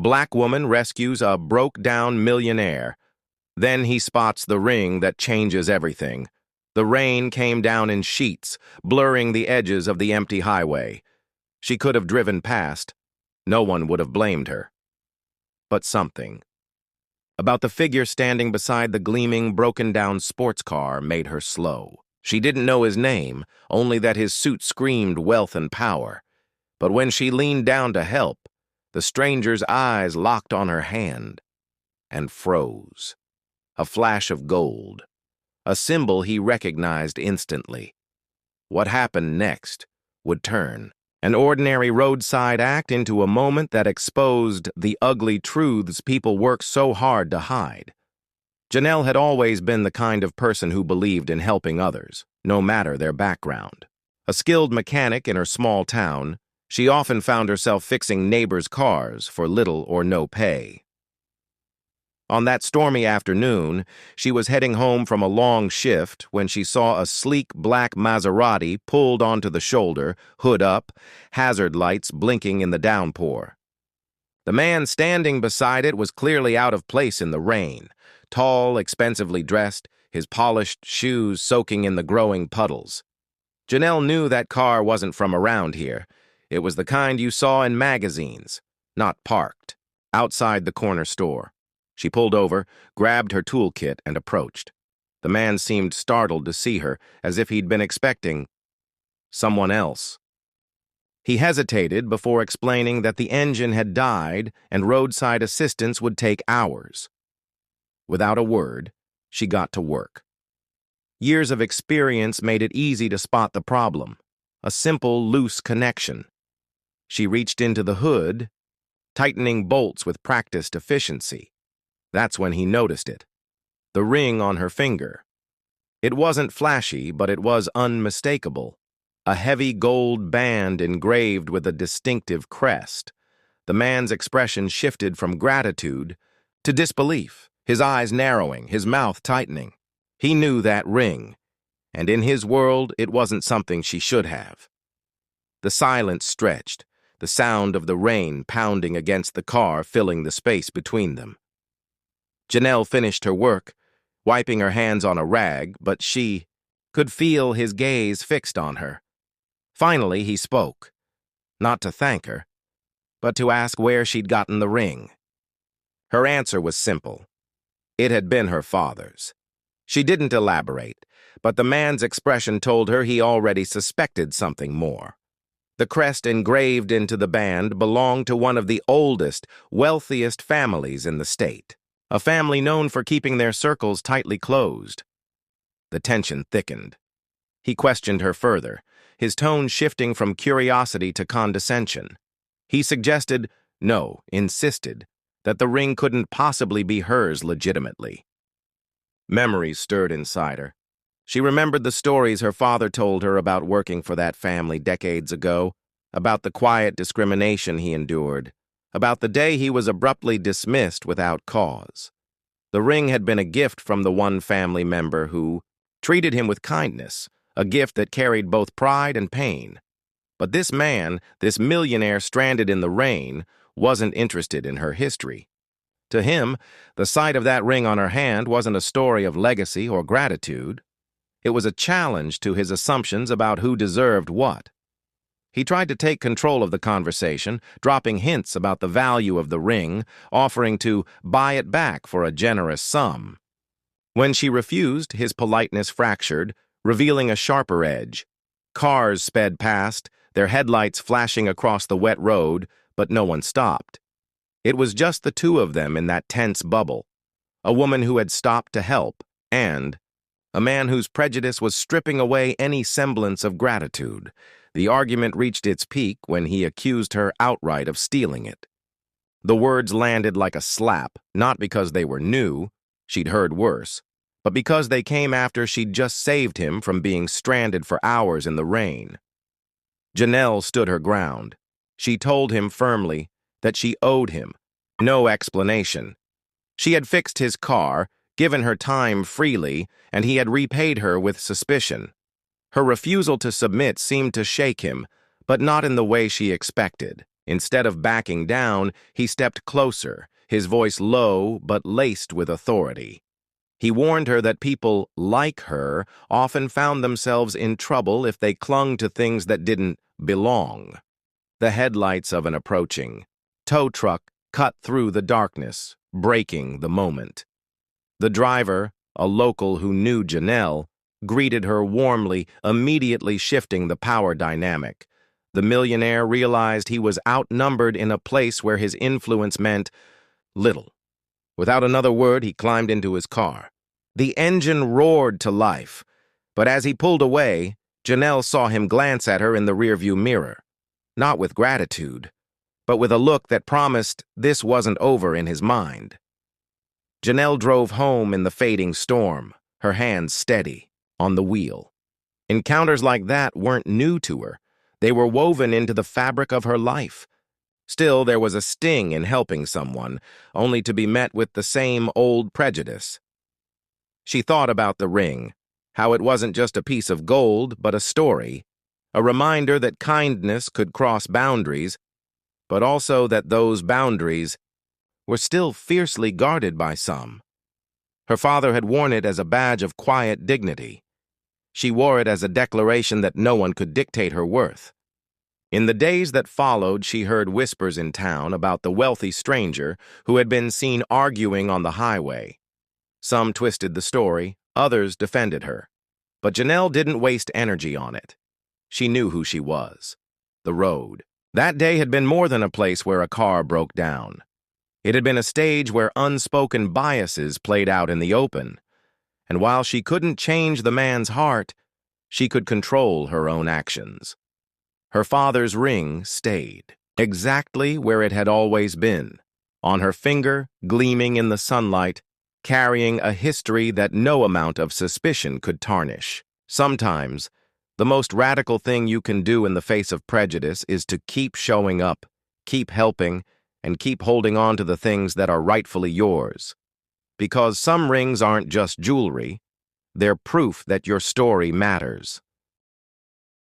Black woman rescues a broke-down millionaire. Then he spots the ring that changes everything. The rain came down in sheets, blurring the edges of the empty highway. She could have driven past. No one would have blamed her. But something about the figure standing beside the gleaming, broken-down sports car made her slow. She didn't know his name, only that his suit screamed wealth and power. But when she leaned down to help, the stranger's eyes locked on her hand and froze. A flash of gold, a symbol he recognized instantly. What happened next would turn an ordinary roadside act into a moment that exposed the ugly truths people work so hard to hide. Janelle had always been the kind of person who believed in helping others, no matter their background. A skilled mechanic in her small town, she often found herself fixing neighbors' cars for little or no pay. On that stormy afternoon, she was heading home from a long shift when she saw a sleek black Maserati pulled onto the shoulder, hood up, hazard lights blinking in the downpour. The man standing beside it was clearly out of place in the rain, tall, expensively dressed, his polished shoes soaking in the growing puddles. Janelle knew that car wasn't from around here. It was the kind you saw in magazines, not parked, outside the corner store. She pulled over, grabbed her toolkit, and approached. The man seemed startled to see her, as if he'd been expecting someone else. He hesitated before explaining that the engine had died and roadside assistance would take hours. Without a word, she got to work. Years of experience made it easy to spot the problem, a simple, loose connection. She reached into the hood, tightening bolts with practiced efficiency. That's when he noticed it. The ring on her finger. It wasn't flashy, but it was unmistakable. A heavy gold band engraved with a distinctive crest. The man's expression shifted from gratitude to disbelief, his eyes narrowing, his mouth tightening. He knew that ring, and in his world, it wasn't something she should have. The silence stretched, the sound of the rain pounding against the car filling the space between them. Janelle finished her work, wiping her hands on a rag, but she could feel his gaze fixed on her. Finally, he spoke, not to thank her, but to ask where she'd gotten the ring. Her answer was simple. It had been her father's. She didn't elaborate, but the man's expression told her he already suspected something more. The crest engraved into the band belonged to one of the oldest, wealthiest families in the state. A family known for keeping their circles tightly closed. The tension thickened. He questioned her further, his tone shifting from curiosity to condescension. He suggested, no, insisted, that the ring couldn't possibly be hers legitimately. Memories stirred inside her. She remembered the stories her father told her about working for that family decades ago, about the quiet discrimination he endured, about the day he was abruptly dismissed without cause. The ring had been a gift from the one family member who treated him with kindness, a gift that carried both pride and pain. But this man, this millionaire stranded in the rain, wasn't interested in her history. To him, the sight of that ring on her hand wasn't a story of legacy or gratitude. It was a challenge to his assumptions about who deserved what. He tried to take control of the conversation, dropping hints about the value of the ring, offering to buy it back for a generous sum. When she refused, his politeness fractured, revealing a sharper edge. Cars sped past, their headlights flashing across the wet road, but no one stopped. It was just the two of them in that tense bubble, a woman who had stopped to help, and a man whose prejudice was stripping away any semblance of gratitude. The argument reached its peak when he accused her outright of stealing it. The words landed like a slap, not because they were new, she'd heard worse, but because they came after she'd just saved him from being stranded for hours in the rain. Janelle stood her ground. She told him firmly that she owed him no explanation. She had fixed his car, given her time freely, and he had repaid her with suspicion. Her refusal to submit seemed to shake him, but not in the way she expected. Instead of backing down, he stepped closer, his voice low but laced with authority. He warned her that people like her often found themselves in trouble if they clung to things that didn't belong. The headlights of an approaching tow truck cut through the darkness, breaking the moment. The driver, a local who knew Janelle, greeted her warmly, immediately shifting the power dynamic. The millionaire realized he was outnumbered in a place where his influence meant little. Without another word, he climbed into his car. The engine roared to life, but as he pulled away, Janelle saw him glance at her in the rearview mirror, not with gratitude, but with a look that promised this wasn't over in his mind. Janelle drove home in the fading storm, her hands steady on the wheel. Encounters like that weren't new to her. They were woven into the fabric of her life. Still, there was a sting in helping someone, only to be met with the same old prejudice. She thought about the ring, how it wasn't just a piece of gold, but a story, a reminder that kindness could cross boundaries, but also that those boundaries were still fiercely guarded by some. Her father had worn it as a badge of quiet dignity. She wore it as a declaration that no one could dictate her worth. In the days that followed, she heard whispers in town about the wealthy stranger who had been seen arguing on the highway. Some twisted the story, others defended her. But Janelle didn't waste energy on it. She knew who she was. The road. That day had been more than a place where a car broke down. It had been a stage where unspoken biases played out in the open. And while she couldn't change the man's heart, she could control her own actions. Her father's ring stayed, exactly where it had always been, on her finger, gleaming in the sunlight, carrying a history that no amount of suspicion could tarnish. Sometimes, the most radical thing you can do in the face of prejudice is to keep showing up, keep helping, and keep holding on to the things that are rightfully yours. Because some rings aren't just jewelry, they're proof that your story matters.